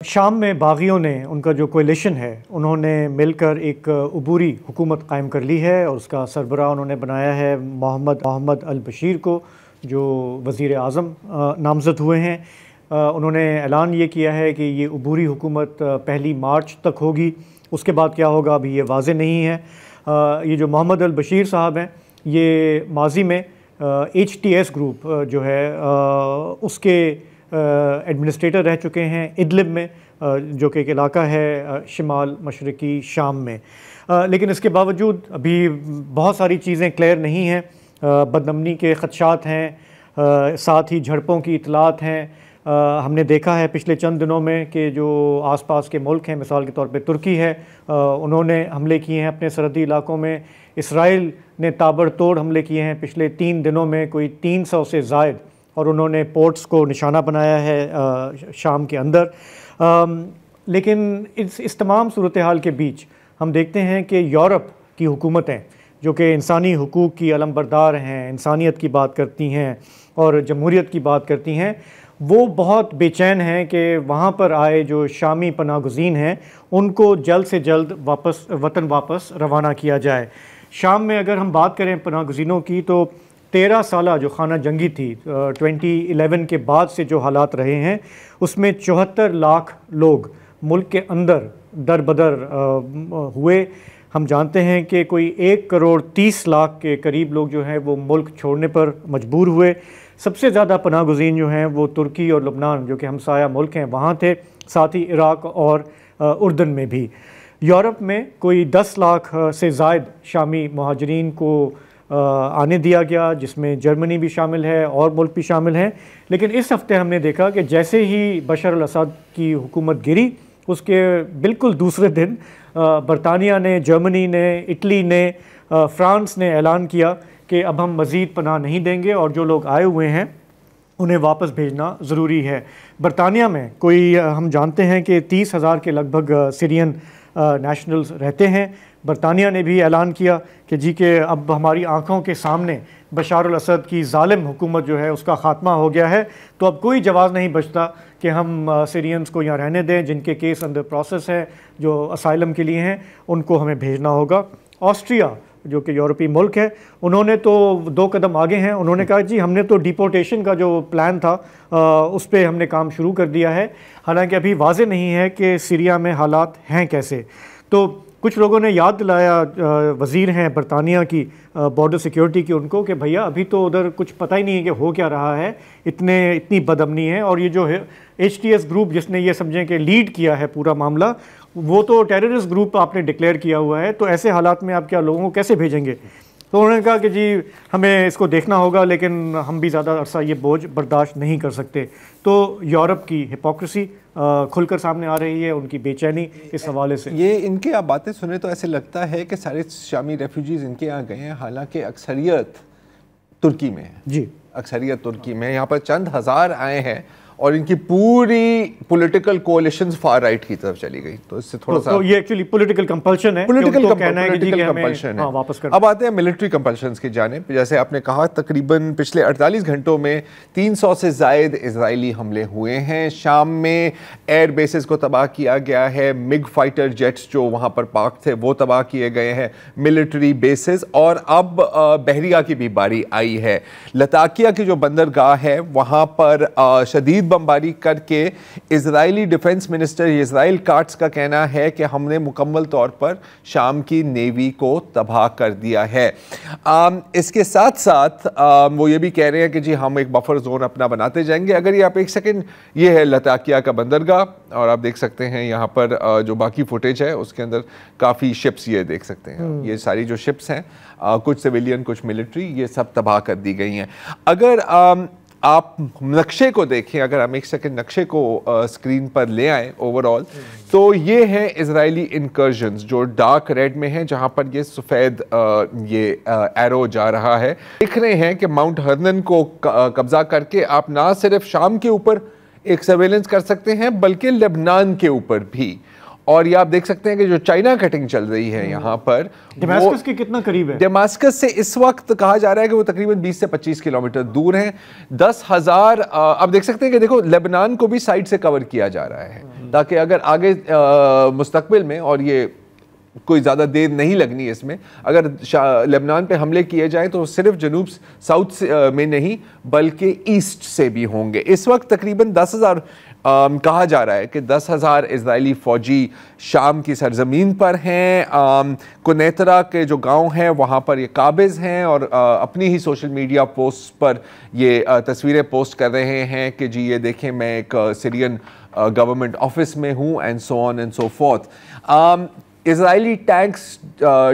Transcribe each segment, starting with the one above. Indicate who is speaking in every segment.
Speaker 1: شام میں باغیوں نے، ان کا جو کولیشن ہے، انہوں نے مل کر ایک عبوری حکومت قائم کر لی ہے اور اس کا سربراہ انہوں نے بنایا ہے محمد البشیر کو، جو وزیر اعظم نامزد ہوئے ہیں۔ انہوں نے اعلان یہ کیا ہے کہ یہ عبوری حکومت 1 مارچ تک ہوگی، اس کے بعد کیا ہوگا ابھی یہ واضح نہیں ہے۔ یہ جو محمد البشیر صاحب ہیں، یہ ماضی میں HTS گروپ جو ہے اس کے ایڈمنسٹریٹر رہ چکے ہیں ادلب میں، جو کہ ایک علاقہ ہے شمال مشرقی شام میں۔ لیکن اس کے باوجود ابھی بہت ساری چیزیں کلیئر نہیں ہیں، بدامنی کے خدشات ہیں، ساتھ ہی جھڑپوں کی اطلاعات ہیں۔ ہم نے دیکھا ہے پچھلے چند دنوں میں کہ جو آس پاس کے ملک ہیں، مثال کے طور پہ ترکی ہے، انہوں نے حملے کیے ہیں اپنے سرحدی علاقوں میں۔ اسرائیل نے تابڑ توڑ حملے کیے ہیں پچھلے 3 دنوں میں، کوئی 300 سے زائد، اور انہوں نے پورٹس کو نشانہ بنایا ہے شام کے اندر۔ لیکن اس تمام صورتحال کے بیچ ہم دیکھتے ہیں کہ یورپ کی حکومتیں جو کہ انسانی حقوق کی علم بردار ہیں، انسانیت کی بات کرتی ہیں اور جمہوریت کی بات کرتی ہیں، وہ بہت بے چین ہیں کہ وہاں پر آئے جو شامی پناہ گزین ہیں ان کو جلد سے جلد وطن واپس روانہ کیا جائے۔ شام میں اگر ہم بات کریں پناہ گزینوں کی، تو 13 سالہ جو خانہ جنگی تھی 2011 کے بعد سے جو حالات رہے ہیں، اس میں 74 لاکھ لوگ ملک کے اندر در بدر ہوئے۔ ہم جانتے ہیں کہ کوئی 1 کروڑ 30 لاکھ کے قریب لوگ جو ہیں وہ ملک چھوڑنے پر مجبور ہوئے۔ سب سے زیادہ پناہ گزین جو ہیں وہ ترکی اور لبنان جو کہ ہمسایہ ملک ہیں وہاں تھے، ساتھ ہی عراق اور اردن میں بھی۔ یورپ میں کوئی 10 لاکھ سے زائد شامی مہاجرین کو آنے دیا گیا، جس میں جرمنی بھی شامل ہے اور ملک بھی شامل ہیں۔ لیکن اس ہفتے ہم نے دیکھا کہ جیسے ہی بشار الاسد کی حکومت گری، اس کے بالکل دوسرے دن برطانیہ نے، جرمنی نے، اٹلی نے، فرانس نے اعلان کیا کہ اب ہم مزید پناہ نہیں دیں گے اور جو لوگ آئے ہوئے ہیں انہیں واپس بھیجنا ضروری ہے۔ برطانیہ میں کوئی ہم جانتے ہیں کہ 30,000 کے لگ بھگ سیرین نیشنلز رہتے ہیں۔ برطانیہ نے بھی اعلان کیا کہ جی کہ اب ہماری آنکھوں کے سامنے بشار الاسد کی ظالم حکومت جو ہے اس کا خاتمہ ہو گیا ہے، تو اب کوئی جواز نہیں بچتا کہ ہم سیرینز کو یہاں رہنے دیں، جن کے کیس اندر پروسیس ہے، جو اسائلم کے لیے ہیں، ان کو ہمیں بھیجنا ہوگا۔ آسٹریا جو کہ یورپی ملک ہے، انہوں نے تو 2 قدم آگے ہیں، انہوں نے کہا جی ہم نے تو ڈیپورٹیشن کا جو پلان تھا اس پہ ہم نے کام شروع کر دیا ہے، حالانکہ ابھی واضح نہیں ہے کہ سیریا میں حالات ہیں کیسے۔ تو کچھ لوگوں نے یاد دلایا، وزیر ہیں برطانیہ کی بارڈر سیکیورٹی کی، ان کو کہ بھیا ابھی تو ادھر کچھ پتہ ہی نہیں ہے کہ ہو کیا رہا ہے، اتنی بدامنی ہے، اور یہ جو ہے HTS گروپ جس نے یہ سمجھیں کہ لیڈ کیا ہے پورا معاملہ، وہ تو ٹیررسٹ گروپ آپ نے ڈکلیئر کیا ہوا ہے، تو ایسے حالات میں آپ کیا لوگوں کو کیسے بھیجیں گے؟ تو انہوں نے کہا کہ جی ہمیں اس کو دیکھنا ہوگا، لیکن ہم بھی زیادہ عرصہ یہ بوجھ برداشت نہیں کر سکتے۔ تو یورپ کی ہپوکریسی کھل کر سامنے آ رہی ہے، ان کی بے چینی اس حوالے سے۔
Speaker 2: یہ ان کی آپ باتیں سنیں تو ایسے لگتا ہے کہ سارے شامی ریفیوجیز ان کے یہاں گئے ہیں، حالانکہ اکثریت ترکی میں ہے۔
Speaker 1: جی،
Speaker 2: اکثریت ترکی میں، یہاں پر چند ہزار آئے ہیں اور ان کی پوری پولیٹیکل کولیشنز فار رائٹ کی طرف چلی گئی، تو اس سے تھوڑا سا
Speaker 1: یہ ایکچولی پولیٹیکل کمپلشن ہے،
Speaker 2: پولیٹیکل
Speaker 1: کمپلشن ہے۔
Speaker 2: اب آتے ہیں ملٹری کمپلشنز کی جانب۔ جیسے آپ نے کہا تقریباً پچھلے 48 گھنٹوں میں 300 سے زائد اسرائیلی حملے ہوئے ہیں۔ شام میں ایئر بیسز کو تباہ کیا گیا ہے، مگ فائٹر جیٹس جو وہاں پر پارک تھے وہ تباہ کیے گئے ہیں، ملٹری بیسز، اور اب بحریہ کی بھی باری آئی ہے۔ لتاکیہ کی جو بندرگاہ ہے وہاں پر شدید بمباری کر کے اسرائیلی ڈیفنس منسٹر اسرائیل کاٹس کا کہنا ہے کہ ہم نے مکمل طور پر شام کی نیوی کو تباہ کر دیا ہے۔ اس کے ساتھ ساتھ وہ یہ بھی کہہ رہے ہیں کہ جی ہم ایک بفر زون اپنا بناتے جائیں گے۔ اگر یہ آپ ایک سیکنڈ، یہ ہے لتاکیہ کا بندرگاہ، اور آپ دیکھ سکتے ہیں یہاں پر جو باقی فوٹیج ہے اس کے اندر کافی شپس یہ دیکھ سکتے ہیں، یہ ساری جو شپس ہیں، کچھ سویلین کچھ ملٹری، یہ سب تباہ کر دی گئی ہیں۔ اگر آپ نقشے کو دیکھیں، اگر ہم ایک سیکنڈ نقشے کو اسکرین پر لے آئیں اوورآل، تو یہ ہیں اسرائیلی انکرجنز جو ڈارک ریڈ میں ہیں، جہاں پر یہ سفید یہ ایرو جا رہا ہے۔ دیکھ رہے ہیں کہ ماؤنٹ ہرنن کو قبضہ کر کے آپ نہ صرف شام کے اوپر ایک سرویلنس کر سکتے ہیں بلکہ لبنان کے اوپر بھی، اور یہ آپ دیکھ سکتے ہیں کہ جو چائنا کٹنگ چل رہی ہے یہاں پر،
Speaker 1: ڈیماسکس کے کتنا قریب ہے؟
Speaker 2: ڈیماسکس سے اس وقت کہا جا رہا ہے کہ وہ تقریباً 20 سے 25 کلومیٹر دور ہیں. 10,000 آپ دیکھ سکتے ہیں کہ دیکھو لبنان کو بھی سائڈ سے کور کیا جا رہا ہے تاکہ اگر آگے مستقبل میں، اور یہ کوئی زیادہ دیر نہیں لگنی اس میں، اگر لبنان پہ حملے کیے جائیں تو صرف جنوب ساؤتھ میں نہیں بلکہ ایسٹ سے بھی ہوں گے. اس وقت تقریباً 10,000 کہا جا رہا ہے کہ 10,000 اسرائیلی فوجی شام کی سرزمین پر ہیں. کنیترا کے جو گاؤں ہیں وہاں پر یہ قابض ہیں، اور اپنی ہی سوشل میڈیا پوسٹ پر یہ تصویریں پوسٹ کر رہے ہیں کہ جی یہ دیکھیں میں ایک سیرین گورنمنٹ آفس میں ہوں، and so on and so forth. Israeli tanks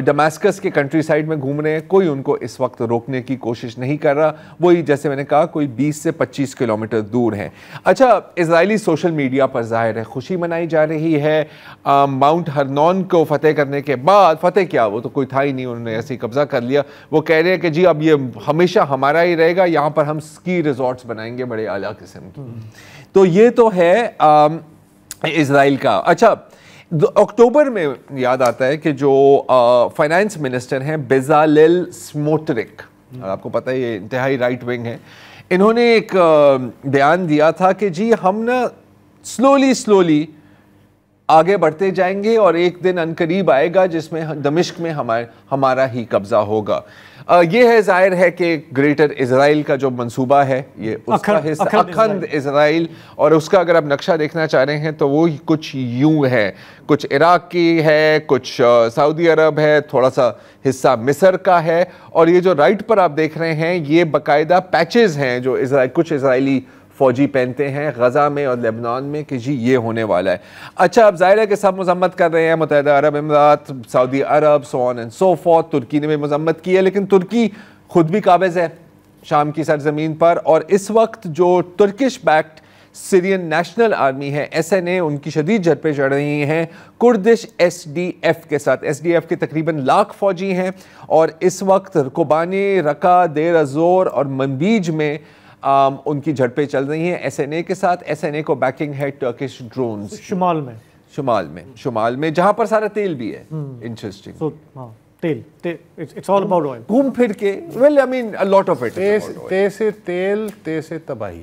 Speaker 2: Damascus کے کنٹری سائڈ میں گھوم رہے ہیں، کوئی ان کو اس وقت روکنے کی کوشش نہیں کر رہا. وہی جیسے میں نے کہا کوئی 20 سے 25 کلومیٹر دور ہیں. اچھا، اسرائیلی سوشل میڈیا پر ظاہر ہے خوشی منائی جا رہی ہے ماؤنٹ ہرنون کو فتح کرنے کے بعد. فتح کیا، وہ تو کوئی تھا ہی نہیں، انہوں نے ایسے ہی قبضہ کر لیا. وہ کہہ رہے ہیں کہ جی اب یہ ہمیشہ ہمارا ہی رہے گا، یہاں پر ہم اسکی ریزورٹس بنائیں گے بڑے اعلیٰ قسم کی. تو یہ تو ہے اسرائیل کا. اچھا، اکتوبر میں یاد آتا ہے کہ جو فائنانس منسٹر ہیں بیزالیل سموٹرک، آپ کو پتہ ہے یہ انتہائی رائٹ ونگ ہے، انہوں نے ایک بیان دیا تھا کہ جی ہم نا سلولی آگے بڑھتے جائیں گے اور ایک دن عنقریب آئے گا جس میں دمشق میں ہمارا ہی قبضہ ہوگا. یہ ہے ظاہر ہے کہ گریٹر اسرائیل کا جو منصوبہ ہے یہ اس کا حصہ اکھند اسرائیل، اور اس کا اگر آپ نقشہ دیکھنا چاہ رہے ہیں تو وہ کچھ یوں ہے، کچھ عراق کی ہے، کچھ سعودی عرب ہے، تھوڑا سا حصہ مصر کا ہے، اور یہ جو رائٹ پر آپ دیکھ رہے ہیں یہ باقاعدہ پیچز ہیں جو کچھ اسرائیلی فوجی پہنتے ہیں غزہ میں اور لبنان میں کہ جی یہ ہونے والا ہے. اچھا، اب ظاہر ہے کہ سب مذمت کر رہے ہیں، متحدہ عرب امارات، سعودی عرب، سو آن اینڈ سو فورتھ. ترکی نے بھی مذمت کی ہے، لیکن ترکی خود بھی قابض ہے شام کی سرزمین پر. اور اس وقت جو ترکش بیکڈ سیرین نیشنل آرمی ہے SNA، ان کی شدید جھڑپیں چڑھ رہی ہیں کردش SDF کے ساتھ. SDF کے تقریباً 1,00,000 فوجی ہیں، اور اس وقت کوبانی، رقہ، دیر الزور اور منبیج میں ان کی جھڑپیں چل رہی ہیں SNA کے ساتھ. SNA کو بیکنگ ہے ٹرکش ڈرونز شمال میں جہاں پر سارا تیل بھی ہے. Interesting.
Speaker 1: It's all about oil.
Speaker 2: گھوم پھر کے well I mean a lot of it.
Speaker 3: تے سے تیل، تے سے تباہی.